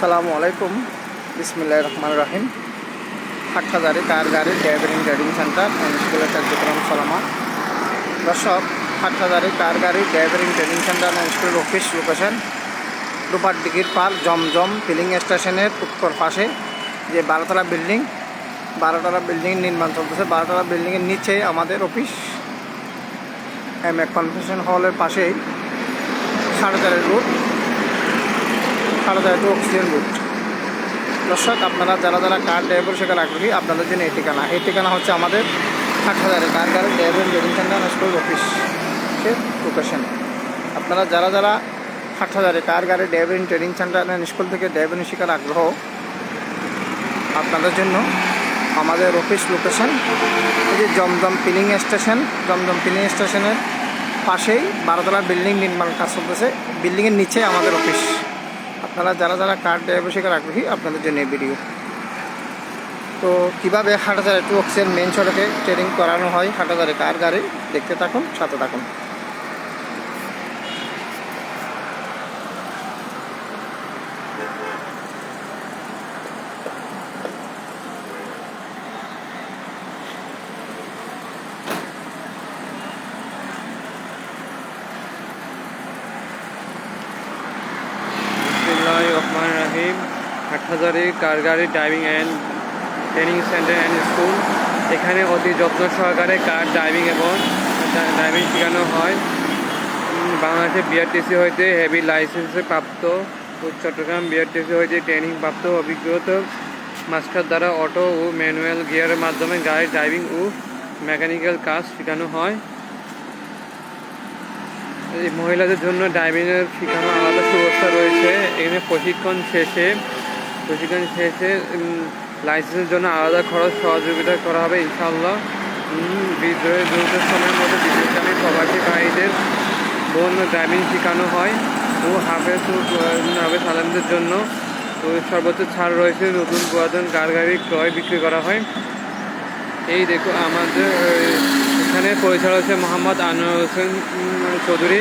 আসসালামু আলাইকুম। বিসমিল্লাহির রহমানির রহিম। হাটহাজারী কার গাড়ি ড্রাইভিং ট্রেনিং সেন্টার অ্যান্ড স্কুলের কার্যক্রম চলমান। দর্শক, হাটহাজারী কার গাড়ি ড্রাইভিং ট্রেনিং সেন্টার অ্যান্ড স্কুলের অফিস লোকেশন রূপার দিঘির পার জমজম ফিলিং স্টেশনের উত্তর পাশে যে 12তলা বিল্ডিং নির্মাণ চলতেছে। 12তলা বিল্ডিংয়ের নিচে আমাদের অফিস। কনভেনশন হলের পাশেই 4.5 রুট, 4.5 টু অক্সিজেন রুট। দর্শক, আপনারা যারা কার ড্রাইভার শেখার আগ্রহী, আপনাদের জন্য এই ঠিকানা হচ্ছে আমাদের হাটহাজারী কার গাড়ি driving training centre school office location. আপনারা যারা হাটহাজারী কার গাড়ি ড্রাইভিং ট্রেনিং সেন্টার স্কুল থেকে ড্রাইভিং শেখার আগ্রহ, আপনাদের জন্য আমাদের অফিস লোকেশন এই যে জমজম ফিলিং স্টেশনের পাশেই 12তলা বিল্ডিং নির্মাণ কাজ চলতেছে। বিল্ডিংয়ের নিচে আমাদের অফিস। আপনারা যারা কার ড্রাইভার শেখার আগ্রহী, আপনাদের জন্য এই ভিডিও। তো কীভাবে হাটহাজারী টু অক্সিজেন মেন সড়কে ট্রেনিং করানো হয় হাটহাজারী কার গাড়ি, দেখতে থাকুন, সাথে থাকুন। রহিম। হাটহাজারী কার গাড়ি driving and training centre and school. এখানে অতি যত্ন সহকারে কার ড্রাইভিং শেখানো হয়। বাংলাদেশের বিআরটিসি হইতে হেভি লাইসেন্সে প্রাপ্ত ও চট্টগ্রাম বিআরটিসি হইতে ট্রেনিং প্রাপ্ত অভিজ্ঞত মাস্টার দ্বারা অটো ও ম্যানুয়াল গিয়ারের মাধ্যমে গাড়ি ড্রাইভিং ও মেকানিক্যাল কাজ শেখানো হয়। এই মহিলাদের জন্য ড্রাইভিংয়ের শেখানো আলাদা সুব্যবস্থা রয়েছে। এখানে প্রশিক্ষণ শেষে লাইসেন্সের জন্য আলাদা খরচ সহযোগিতা করা হবে ইনশাআল্লাহ। বিদ্রোহের দ্রুত সময়ের মধ্যে বিদেশগামী প্রবাসী ভাইদের বোন ড্রাইভিং শেখানো হয় ও হাফেজ আলমদের জন্য সর্বোচ্চ ছাড় রয়েছে। নতুন পুরাতন কার গাড়ি ক্রয় বিক্রি করা হয়। এই দেখো, আমাদের এখানে পরিচালক হচ্ছে মোহাম্মদ আনোয়ার হোসেন চৌধুরী।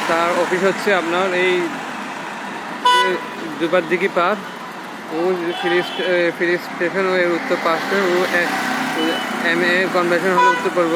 তার অফিস হচ্ছে আপনার এই দুবার দিঘি পার ও ফিরি স্টেশন ও এর উত্তর পাশে ও MA কনভেনশন হল উত্তর পূর্ব।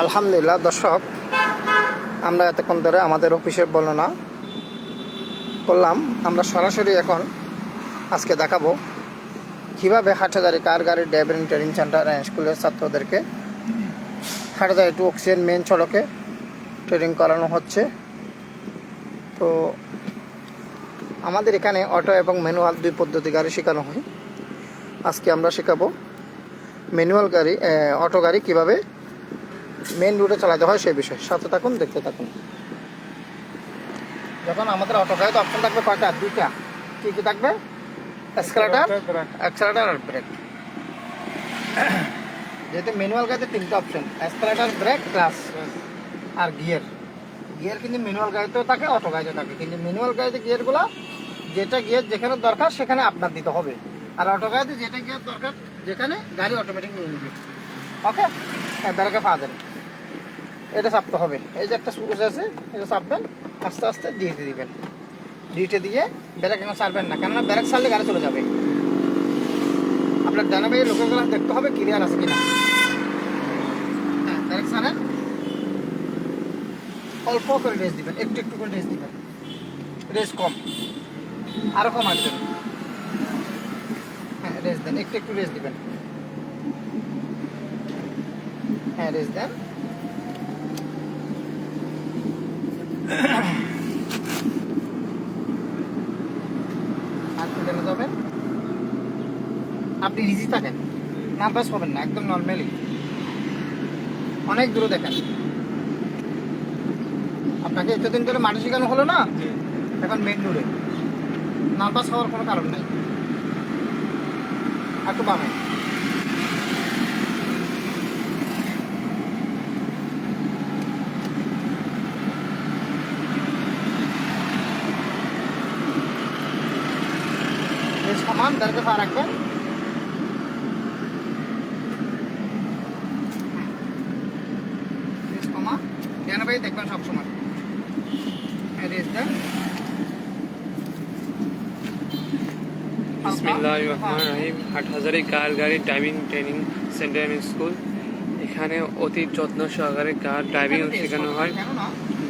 আলহামদুলিল্লাহ। দর্শক, আমরা এতক্ষণ ধরে আমাদের অফিসের বর্ণনা করলাম। আমরা সরাসরি এখন আজকে দেখাবো কীভাবে হাটহাজারী কার গাড়ি ড্রাইভিং ট্রেনিং সেন্টার স্কুলের ছাত্রদেরকে হাটহাজারী টু অক্সিজেন মেন সড়কে ট্রেনিং করানো হচ্ছে। তো আমাদের এখানে অটো এবং ম্যানুয়াল দুই পদ্ধতি গাড়ি শেখানো হয়। আজকে আমরা শেখাবো ম্যানুয়াল গাড়ি, অটো গাড়ি কীভাবে মেন রুটে চালাতে হয় সেই বিষয়ে। সাথে থাকুন, দেখতে থাকুন। যখন আমাদের অটো গাড়িতে অপশন থাকবে কয়টা? 2টা। কী থাকবে? অ্যাক্সেলারেটর আর ব্রেক। যেহেতু ম্যানুয়াল গাড়িতে 3টা অপশন, অ্যাক্সেলারেটর, ব্রেক, ক্লাচ আর গিয়ার কিন্তু ম্যানুয়াল গাড়িতেও থাকে, অটো গাড়িতেও থাকে। কিন্তু ম্যানুয়াল গাড়িতে গিয়ারগুলো যেটা গিয়ার যেখানে দরকার সেখানে আপনার দিতে হবে, আর অটো গাড়িতে যেটা গিয়ার দরকার যেখানে গাড়ি অটোমেটিক নিয়ে নেবে। ওকে, ব্রেকে পাওয়া যাবে, এটা চাপতে হবে। এই যে একটা সুইচ আছে, এটা চাপবেন, আস্তে আস্তে ডিটে দিবেন। ডিটে দিয়ে ব্রেক এখন ছাড়বেন না, কেননা ব্রেক ছাড়লে গাড়ি চলে যাবে। আপনার ডানে বাড়ির লোকগুলো দেখতে হবে ক্লিয়ার আছে কিনা। হ্যাঁ, ব্রেক ছাড়েন, অল্প করে রেস দিবেন, একটু করে রেস দিবেন। রেস কম, আরও কম আসবেন। হ্যাঁ, রেস দেন, একটু রেস দিবেন। হ্যাঁ, রেস দেন। যাবেন, আপনি ইজি থাকেন, নার্ভাস হবেন না, একদম নর্মালি। অনেক দূরে দেখেন। আপনাকে এতদিন ধরে মাটি শেখানো হলো না, এখন মেন রোডে নার্ভাস হওয়ার কোনো কারণ নেই। একটু বামে সমান ব্রেকে পা রাখবেন। কমা ডান ভাই দেখবেন সবসময় রেস দেন। বিসমিল্লাহির রহমানির রহিম। হাটহাজারী কার গাড়ি driving training centre and school. এখানে অতি যত্ন সহকারে কার ড্রাইভিং শেখানো হয়।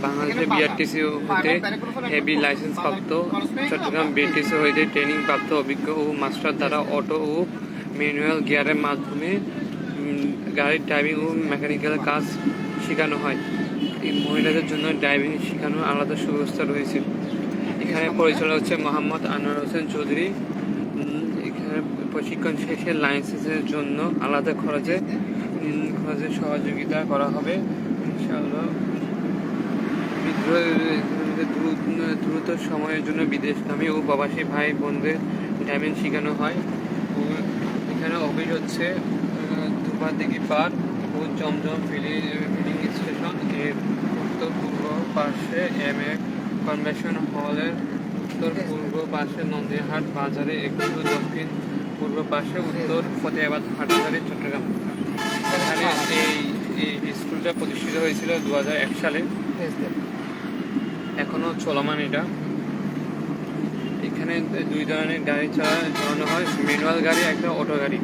বাংলাদেশের বিআরটিসি হতে হেভি লাইসেন্স প্রাপ্ত, চট্টগ্রাম বিআরটিসি হইতে ট্রেনিং প্রাপ্ত অভিজ্ঞ ও মাস্টার দ্বারা অটো ও ম্যানুয়াল গিয়ারের মাধ্যমে গাড়ির ড্রাইভিং ও মেকানিক্যাল কাজ শেখানো হয়। এই মহিলাদের জন্য ড্রাইভিং শেখানোর আলাদা সুব্যবস্থা রয়েছে। এখানে পরিচালক হচ্ছে মোহাম্মদ আনোয়ার হোসেন চৌধুরী। এখানে প্রশিক্ষণ শেষে লাইসেন্সের জন্য আলাদা খরচে সহযোগিতা করা হবে ইনশাআল্লাহ। দ্রুত সময়ের জন্য বিদেশগামী ও প্রবাসী ভাই বোনদের ড্রাইভিং শেখানো হয়। ও এখানে অফিস হচ্ছে দুপাদিঘি পার্ক ও জমজম ফিলিং স্টেশন এর উত্তর পূর্ব পাশে এম.এ. কনভেনশন হলের উত্তর পূর্ব পাশে নন্দীহাট বাজারে, একটু দক্ষিণ পূর্ব পাশে উত্তর ফতেহাবাদ হাটহাজারী চট্টগ্রাম। এখানে এই স্কুলটা প্রতিষ্ঠিত হয়েছিল 2001 সালে, এখনো চলমান এটা। এখানে দুই ধরনের গাড়ি চালানো হয়, ম্যানুয়াল গাড়ি, একটা অটো গাড়ি।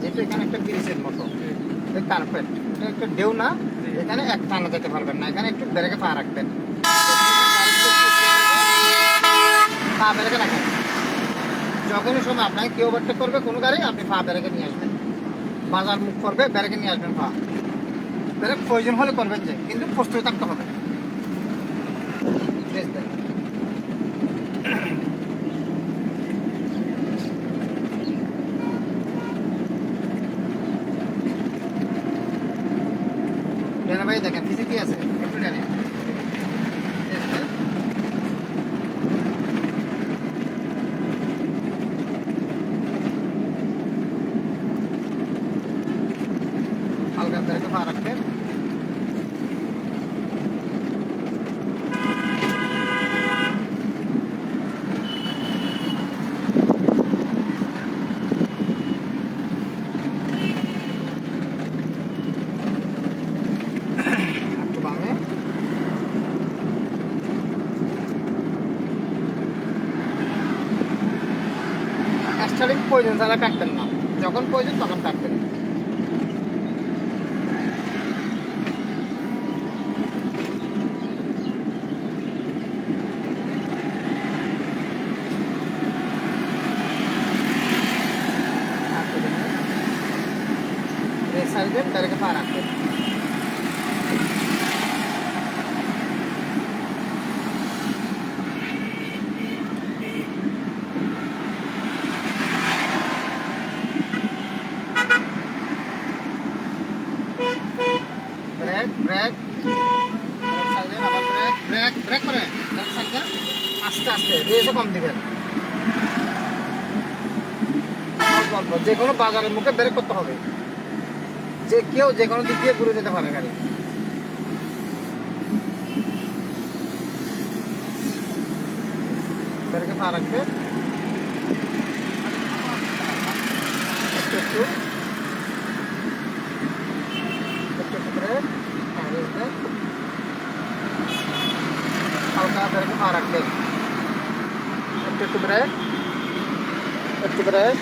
যেহেতু এখানে একটা ব্রিজের মতো কার্পেট, এটা একটা ঢেউ না, এখানে এক টানা যেতে পারবেন না, এখানে একটু ব্রেকে পা রাখবেন। পা ব্রেকে রাখেন, যখনই সময় আপনাকে কেউ ওভারটেক করবে কোনো গাড়ি, আপনি পা ব্রেকে নিয়ে আসবেন। বাজার মুখ করবে, ব্রেকে নিয়ে আসবেন পা। ব্রেক প্রয়োজন হলে করবেন, যে কিন্তু প্রস্তুত থাকতে হবে। ডানে ভাই দেখেন পিছে কি আছে, একটু ডানে। হালকা ব্রেকে পা রাখবেন। স্টার্টিং প্রয়োজন ছাড়া কাটবেন না, যখন প্রয়োজন তখন কাটবেন। সাইডের ব্রেকে পা রাখবেন। ব্রেক ব্রেক সাইডে আবার ব্রেক ব্রেক ব্রেক করে সাইডে আস্তে আস্তে রেসও কম দিবেন। যে কোনো বাজারের মুখে ব্রেক করতে হবে, যে কেউ যে কোনো দিক দিয়ে ঘুরে যেতে পারে গাড়ি। ব্রেকে পা রাখবে, একটু একটু ব্রেক, হালকা ব্রেকে পা রাখবে, একটু একটু ব্রেক, একটু ব্রেক।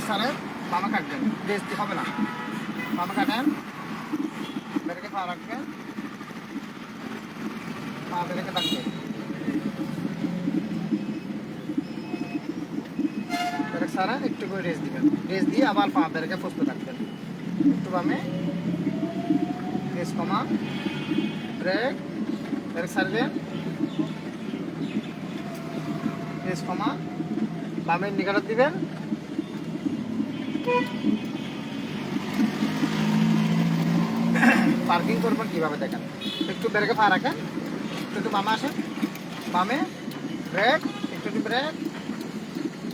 সারে বামা কাটবেন, বেশি হবে না। বামা কাটেন, ব্রেকে পা রাখবেন, পা ব্রেকে রাখবেন, ব্রেক সারা একটু করে রেস দিবেন, রেস দিয়ে আবার পা ব্রেকে প্রস্তুত রাখবেন। একটু বামে রেস কমা, ব্রেক, ব্রেক ছাড়বেন, পেস কমা, বামের ইন্ডিকেটর দিবেন, পার্কিং করবেন কিভাবে দেখেন। একটু ব্রেকে পা রাখেন, একটু বামে আসেন, বামে ব্রেক, একটু brake,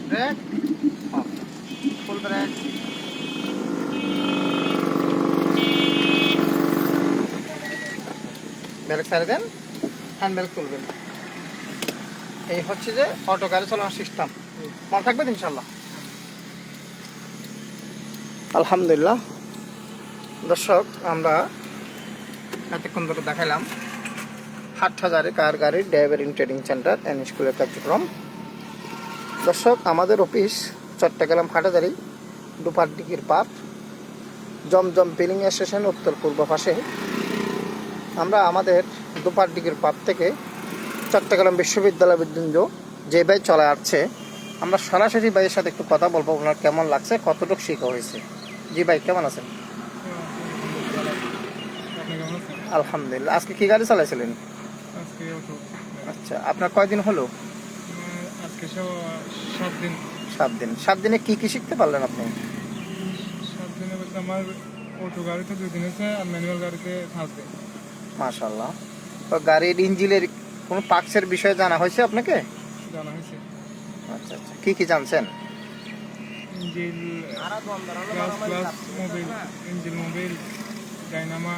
brake off, full brake, brake ছেড়ে দেন, হ্যান্ড ব্রেক তুলবেন। এই হচ্ছে যে অটো গাড়ি চালানোর সিস্টেম। মনে থাকবে ইনশাল্লাহ। আলহামদুলিল্লাহ দর্শক, আমরা এতক্ষণ ধরে দেখাইলাম হাটহাজারী কার গাড়ির ড্রাইভিং ট্রেনিং সেন্টার অ্যান্ড স্কুলের কার্যক্রম। দর্শক, আমাদের অফিস চট্টগ্রাম হাটহাজারী দুপারডিগির পার, জমজম ফিলিং স্টেশন উত্তর পূর্ব পাশে। আমরা আমাদের দুপারডিগির পার থেকে চট্টগ্রাম বিশ্ববিদ্যালয় বিদ্যুৎ যে ভাই চলে আসছে, আমরা সরাসরি ভাইয়ের সাথে একটু কথা বলবো, ওনার কেমন লাগছে, কতটুকু শিখা হয়েছে। জি ভাই, কেমন আছেন? আলহামদুলিল্লাহ। আজকে কি গাড়ি চালাইছিলেন? আচ্ছা, আপনার কয়দিন হলো? আজকে 7 দিন। 7 দিন। 7 দিনে কি কি শিখতে পারলেন আপনি? 7 দিনে বলতে আমার অটো গাড়িতে 2 দিন হয়েছে আর ম্যানুয়াল গাড়িতে 5 দিন। মাশাআল্লাহ। তো গাড়ির ইঞ্জিনের কোনো পার্টসের বিষয়ে জানা হয়েছে আপনাকে? জানা হয়েছে। আচ্ছা আচ্ছা, কি কি জানছেন? Engine, class Mobil, engine Mobil, dynamo,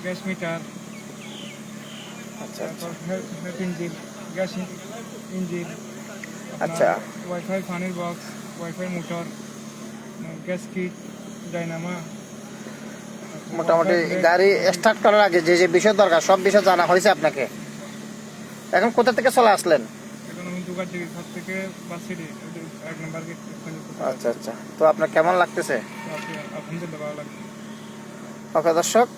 gas metre, আচ্ছা আচ্ছা তারপর হেড ইঞ্জিন, গ্যাস ইঞ্জিন, আচ্ছা। ওয়াইফাই পানির box, wifi motor, gas kit, dynamo. মোটামুটি গাড়ি স্টার্ট করার আগে যে যে বিষয় দরকার সব বিষয় জানা হয়েছে আপনাকে। এখন কোথা থেকে চলে আসলেন? এখন আমি দুগাটি ঘর থেকে বাস সিটি 1 নম্বর গেট। আচ্ছা আচ্ছা, তো আপনার কেমন লাগতেছে? আলহামদুলিল্লাহ ভালো লাগছে। ওকে দর্শক,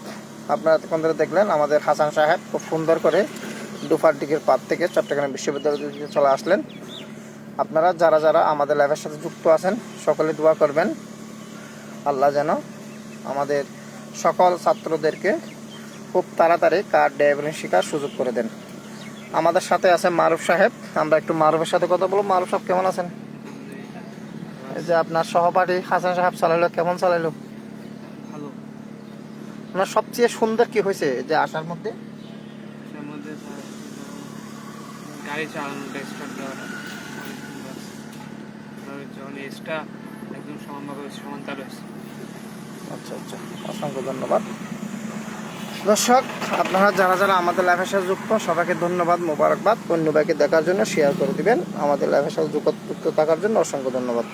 আপনারা এতক্ষণ ধরে দেখলেন আমাদের হাসান সাহেব খুব সুন্দর করে দুপারডিগির পার থেকে চট্টগ্রাম বিশ্ববিদ্যালয়ে চলে আসলেন। আপনারা যারা যারা আমাদের লাইফের সাথে যুক্ত আছেন সকলে দোয়া করবেন, আল্লাহ যেন আমাদের সকল ছাত্রদেরকে খুব তাড়াতাড়ি কার ড্রাইভিং শেখার সুযোগ করে দেন। আমাদের সাথে আছে মারুফ সাহেব, আমরা একটু মারুফের সাথে কথা বলবো। মারুফ সাহেব কেমন আছেন? এই যে আপনার সহপাঠী হাসান সাহেব চালাইলো, কেমন চালাইলো? ভালো। আপনার সবচেয়ে সুন্দর কি হয়েছে যে আসার মধ্যে? এর মধ্যে গাড়ি চালানোটা স্টার্ট দেওয়াটা যখন এসটা একদম সমানভাবে সমান্তরাল হয়েছে। আচ্ছা আচ্ছা, অসংখ্য ধন্যবাদ। দর্শক, আপনারা যারা যারা আমাদের লাইফের সাথে যুক্ত সবাইকে ধন্যবাদ, মোবারকবাদ। অন্য ভাইকে দেখার জন্য শেয়ার করে দিবেন। আমাদের লাইফের সাথে যুক্ত থাকার জন্য অসংখ্য ধন্যবাদ।